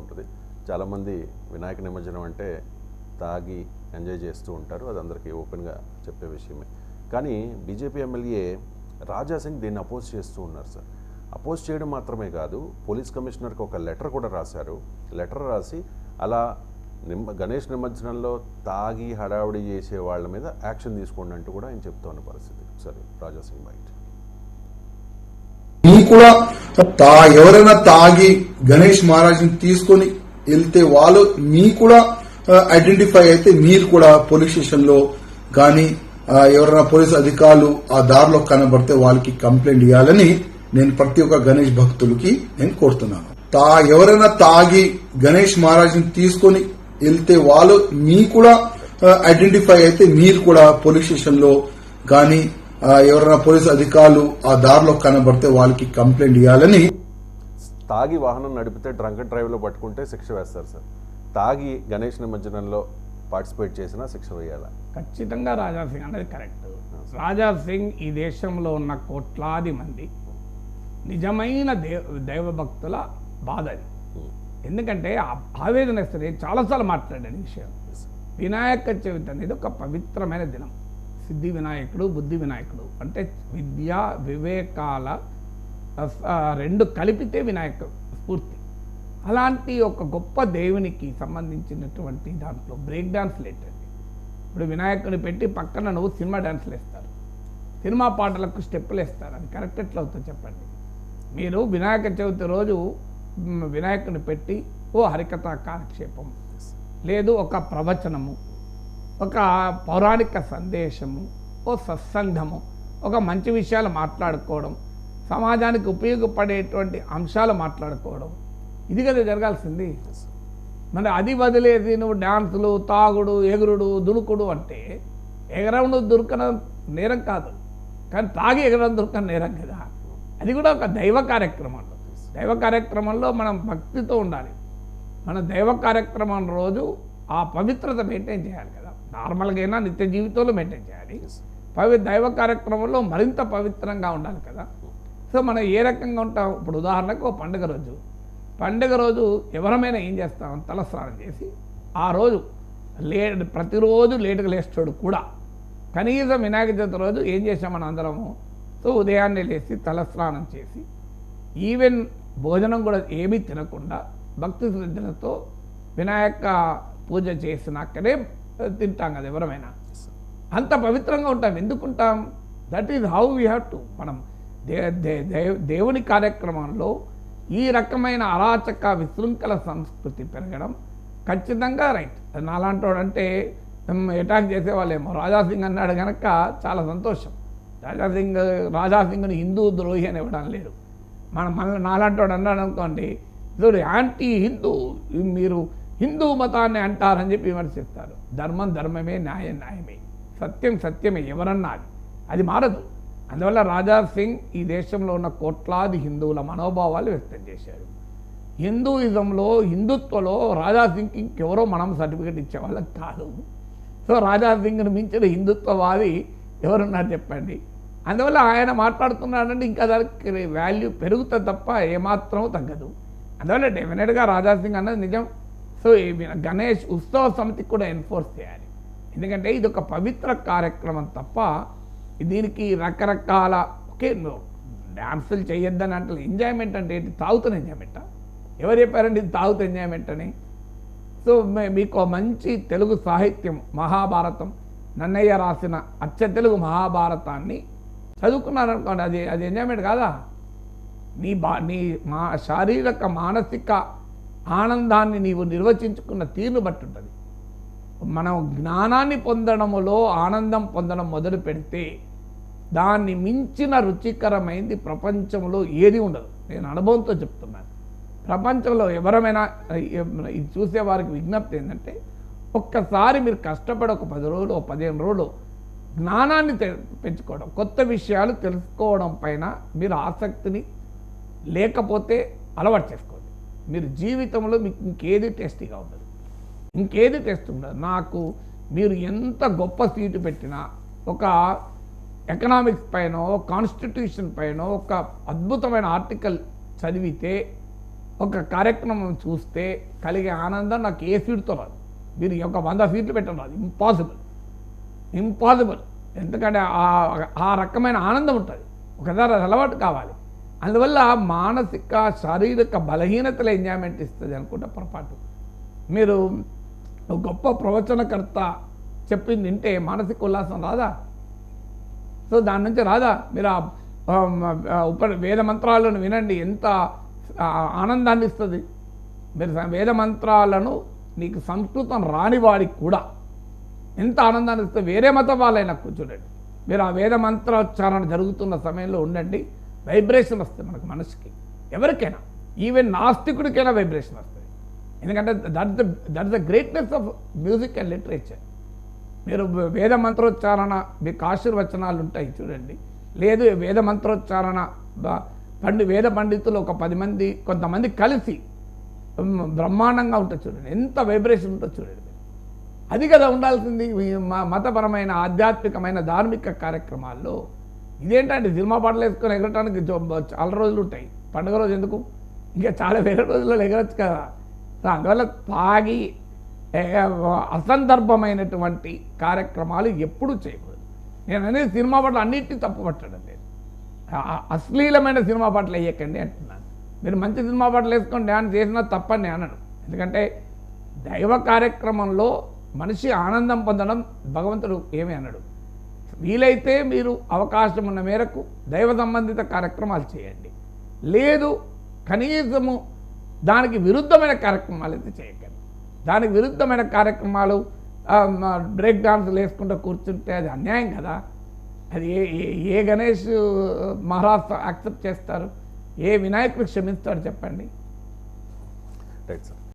ఉంటుంది. చాలామంది వినాయక నిమజ్జనం అంటే తాగి ఎంజాయ్ చేస్తూ ఉంటారు, అది అందరికీ ఓపెన్గా చెప్పే విషయమే. కానీ బీజేపీ ఎమ్మెల్యే రాజా సింగ్ దీన్ని అపోజ్ చేస్తూ ఉన్నారు సార్. అపోజ్ చేయడం మాత్రమే కాదు, పోలీస్ కమిషనర్కి ఒక లెటర్ కూడా రాశారు. లెటర్ రాసి అలా గణేష్ నిమజ్జనంలో తాగి హడావుడి చేసే వాళ్ళ మీద యాక్షన్ తీసుకోండి అంటూ కూడా ఆయన చెప్తున్న పరిస్థితి. సరే, రాజా సింగ్ బయట కూడా ఎవరైనా తాగి గణేష్ మహారాజ్ని తీసుకొని వెళ్తే వాళ్ళు మీ కూడా ఐడెంటిఫై అయితే మీరు కూడా పోలీస్ స్టేషన్ లో కానీ ఎవరైనా పోలీస్ అధికారులు ఆ దారిలో కనబడితే వాళ్ళకి కంప్లైంట్ ఇవ్వాలని నేను ప్రతి ఒక్క గణేష్ భక్తులకి నేను కోరుతున్నాను. ఎవరైనా తాగి గణేష్ మహారాజ్ని తీసుకొని వెళ్తే వాళ్ళు మీ కూడా ఐడెంటిఫై అయితే మీరు కూడా పోలీస్ స్టేషన్ లో కానీ ఎవరైనా పోలీస్ అధికారులు ఆ దారిలో కనబడితే వాళ్ళకి కంప్లైంట్ ఇవ్వాలని. తాగి వాహనం నడిపితే డ్రంక్ అండ్ డ్రైవ్ లో పట్టుకుంటే శిక్ష వేస్తారు సార్. తాగి గణేష్ నిమజ్జనంలో పార్టిసిపేట్ చేసినా శిక్ష వేయాలా? ఖచ్చితంగా రాజా సింగ్ అనేది కరెక్ట్. రాజా సింగ్ ఈ దేశంలో ఉన్న కోట్లాది మంది నిజమైన దైవభక్తుల బాధ అది. ఎందుకంటే ఆవేదన ఇస్తుంది. చాలాసార్లు మాట్లాడాను ఈ విషయం. వినాయక చవితి అనేది ఒక పవిత్రమైన దినం. సిద్ధి వినాయకుడు, బుద్ధి వినాయకుడు అంటే విద్య వివేకాల రెండు కలిపితే వినాయక స్ఫూర్తి. అలాంటి ఒక గొప్ప దేవునికి సంబంధించినటువంటి దాంట్లో బ్రేక్ డాన్స్ లేటండి. ఇప్పుడు వినాయకుడిని పెట్టి పక్కన నువ్వు సినిమా డాన్స్లు వేస్తారు, సినిమా పాటలకు స్టెప్పులు వేస్తారు. అది కరెక్ట్ ఎట్లా అవుతుందో చెప్పండి. మీరు వినాయక చవితి రోజు వినాయకుడిని పెట్టి ఓ హరికథ కాలక్షేపం, లేదు ఒక ప్రవచనము, ఒక పౌరాణిక సందేశము, ఓ సత్సంగము, ఒక మంచి విషయాలు మాట్లాడుకోవడం, సమాజానికి ఉపయోగపడేటువంటి అంశాలు మాట్లాడుకోవడం, ఇది కదా జరగాల్సింది. మరి అది వదిలేసి నువ్వు డ్యాన్సులు, తాగుడు, ఎగురుడు, దునుకుడు అంటే ఎగరవడం దొరకడం నేరం కాదు, కానీ తాగి ఎగరడం దొరకడం నేరం కదా. అది కూడా ఒక దైవ కార్యక్రమంలో. దైవ కార్యక్రమంలో మనం భక్తితో ఉండాలి. మన దైవ కార్యక్రమం రోజు ఆ పవిత్రత మెయింటైన్ చేయాలి కదా. నార్మల్గా అయినా నిత్య జీవితంలో మెయింటైన్ చేయాలి. దైవ కార్యక్రమంలో మరింత పవిత్రంగా ఉండాలి కదా. సో మనం ఏ రకంగా ఉంటాం? ఇప్పుడు ఉదాహరణకు పండుగ రోజు ఎవరమైనా ఏం చేస్తాం? తలస్నానం చేసి ఆ రోజు ప్రతిరోజు లేటుగా లేస్తాడు కూడా. కనీసం వినాయక చవితి రోజు ఏం చేసాం మనం అందరము? సో ఉదయాన్నే లేచి తలస్నానం చేసి ఈవెన్ భోజనం కూడా ఏమీ తినకుండా భక్తి శ్రద్ధలతో వినాయక పూజ చేసినాకనే తింటాం కదా ఎవరమైనా. అంత పవిత్రంగా ఉంటాం. ఎందుకుంటాం? That is how we have to. మనం దేవుని కార్యక్రమంలో ఈ రకమైన అరాచక విశృంఖల సంస్కృతి పెరగడం ఖచ్చితంగా రైట్. నాలాంటి అంటే అటాక్ చేసేవాళ్ళేమో. రాజాసింగ్ అన్నాడు కనుక చాలా సంతోషం. రాజాసింగ్ని హిందూ ద్రోహి అని ఇవ్వడం లేదు. మన నాలాంటి అన్నాడు అనుకోండి, ఇది యాంటీ హిందూ, మీరు హిందూ మతాన్ని అంటారని చెప్పి విమర్శిస్తారు. ధర్మం ధర్మమే, న్యాయం న్యాయమే, సత్యం సత్యమే ఎవరన్నది, అది మారదు. అందువల్ల రాజా సింగ్ ఈ దేశంలో ఉన్న కోట్లాది హిందువుల మనోభావాలు వ్యక్తం చేశారు. హిందూయిజంలో, హిందుత్వలో రాజా సింగ్కి ఇంకెవరో మనం సర్టిఫికెట్ ఇచ్చేవాళ్ళం కాదు. సో రాజా సింగ్ని మించిన హిందుత్వవాది ఎవరున్నారు చెప్పండి. అందువల్ల ఆయన మాట్లాడుతున్నాడంటే ఇంకా దానికి వాల్యూ పెరుగుతుంది తప్ప ఏమాత్రం తగ్గదు. అందువల్ల డెఫినెట్గా రాజా సింగ్ అన్నది నిజం. సో గణేష్ ఉత్సవ సమితికి కూడా ఎన్ఫోర్స్ చేయాలి. ఎందుకంటే ఇది ఒక పవిత్ర కార్యక్రమం తప్ప దీనికి రకరకాల ఓకే డ్యాన్సులు చేయొద్దని అంటే ఎంజాయ్మెంట్ అంటే ఏంటి? తాగుతున్న ఎంజాయ్మెంటా? ఎవరు చెప్పారండి ఇది తాగుతూ ఎంజాయ్మెంట్ అని? సో మీకు మంచి తెలుగు సాహిత్యం మహాభారతం, నన్నయ్య రాసిన అచ్చ తెలుగు మహాభారతాన్ని చదువుకున్నారనుకోండి, అది ఎంజాయ్మెంట్ కాదా? నీ శారీరక మానసిక ఆనందాన్ని నీవు నిర్వచించుకున్న తీరును బట్టి ఉంటుంది. మనం జ్ఞానాన్ని పొందడములో ఆనందం పొందడం మొదలు పెడితే దాన్ని మించిన రుచికరమైంది ప్రపంచంలో ఏది ఉండదు. నేను అనుభవంతో చెప్తున్నాను. ప్రపంచంలో ఎవరమైనా ఇది చూసే వారికి విజ్ఞప్తి ఏంటంటే, ఒక్కసారి మీరు కష్టపడి ఒక 10 రోజులు 15 రోజులు జ్ఞానాన్ని పెంచుకోవడం, కొత్త విషయాలు తెలుసుకోవడం పైన మీరు ఆసక్తిని లేకపోతే అలవాటు చేసుకోండి. మీరు జీవితంలో మీకు ఇంకేది టేస్టీగా ఉండదు, ఇంకేది టేస్ట్ ఉండదు. నాకు మీరు ఎంత గొప్ప సీటు పెట్టినా, ఒక ఎకనామిక్స్ పైన, కాన్స్టిట్యూషన్ పైన ఒక అద్భుతమైన ఆర్టికల్ చదివితే ఒక కార్యక్రమం చూస్తే కలిగే ఆనందం నాకు ఏ సీటుతో రాదు. మీరు ఒక 100 సీట్లు పెట్టడం రాదు. ఇంపాసిబుల్. ఎందుకంటే ఆ రకమైన ఆనందం ఉంటుంది. ఒకసారి అది అలవాటు కావాలి. అందువల్ల మానసిక శారీరక బలహీనతల ఎంజాయ్మెంట్ ఇస్తుంది అనుకుంటే పొరపాటు. మీరు ఒక గొప్ప ప్రవచనకర్త చెప్పింది వింటే మానసిక ఉల్లాసం రాదా? సో దాని నుంచి రాదా? మీరు వేద మంత్రాలను వినండి, ఎంత ఆనందాన్ని ఇస్తుంది. మీరు వేద మంత్రాలను నీకు సంస్కృతం రాని వాడికి కూడా ఎంత ఆనందాన్ని ఇస్తుంది. వేరే మతం వాళ్ళైనా కూర్చోండి, మీరు ఆ వేద మంత్రోచ్చారణ జరుగుతున్న సమయంలో ఉండండి, వైబ్రేషన్ వస్తుంది మనకు మనసుకి. ఎవరికైనా, ఈవెన్ నాస్తికుడికైనా వైబ్రేషన్ వస్తుంది. ఎందుకంటే that the greatness of music and literature. మీరు వేద మంత్రోచ్చారణ మీకు ఆశీర్వచనాలు ఉంటాయి చూడండి. లేదు వేద మంత్రోచ్చారణ వేద పండితులు ఒక 10 మంది కొంతమంది కలిసి బ్రహ్మాండంగా ఉంటుంది చూడండి, ఎంత వైబ్రేషన్ ఉంటుంది చూడండి. అది కదా ఉండాల్సింది మతపరమైన ఆధ్యాత్మికమైన ధార్మిక కార్యక్రమాల్లో. ఇదేంటంటే సినిమా పాటలు వేసుకొని ఎగరటానికి చాలా రోజులు ఉంటాయి, పండుగ రోజు ఎందుకు, ఇంకా చాలా వేరే రోజుల్లో ఎగరచ్చు కదా. అందువల్ల తాగి అసందర్భమైనటువంటి కార్యక్రమాలు ఎప్పుడూ చేయకూడదు. నేను అనేది సినిమా పాటలు అన్నింటినీ తప్పు పట్టడం లేదు, అశ్లీలమైన సినిమా పాటలు వేయకండి అంటున్నాను. మీరు మంచి సినిమా పాటలు వేసుకొని డ్యాన్స్ చేసినా తప్పని అనను. ఎందుకంటే దైవ కార్యక్రమంలో మనిషి ఆనందం పొందడం భగవంతుడు ఏమీ అనడు. వీలైతే మీరు అవకాశం ఉన్న మేరకు దైవ సంబంధిత కార్యక్రమాలు చేయండి, లేదు కనీసము దానికి విరుద్ధమైన కార్యక్రమాలు అయితే చేయకండి. దానికి విరుద్ధమైన కార్యక్రమాలు బ్రేక్ డాన్సులు వేసుకుంటూ కూర్చుంటే అది అన్యాయం కదా. అది ఏ గణేష్ మహారాజ్ యాక్సెప్ట్ చేస్తారు, ఏ వినాయకుడు క్షమిస్తాడు చెప్పండి. Right sir.